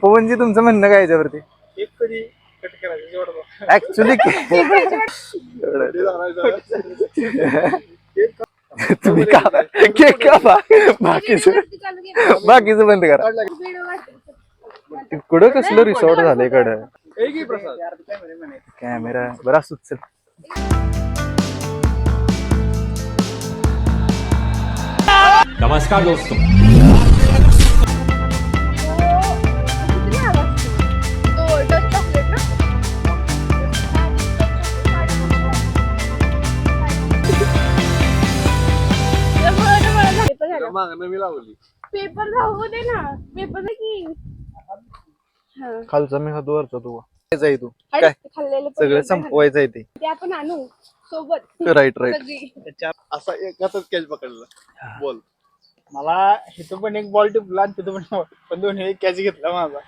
पवनजी तुमचं म्हणणं काय याच्यावरती? एक कधी कट करायचं ऍक्च्युली तुम्ही का केक कापा बाकीचं बंद करा. इकडं कसलं रिसॉर्ट झालं इकडं कॅमेरा बरा सुचल. नमस्कार दोस्तों. पेपर जाऊ दे ना. पेपर की खालचा मी खातो वरचा तू आहे तू काय खाल्लेलं सगळं संपवायचं आहे ते आपण आणू सोबत. Right right. असा एकाच कॅच पकडला. बोल मला इथं पण एक बॉल टिपला आणि तिथं पण दोन्ही कॅच घेतला माझा.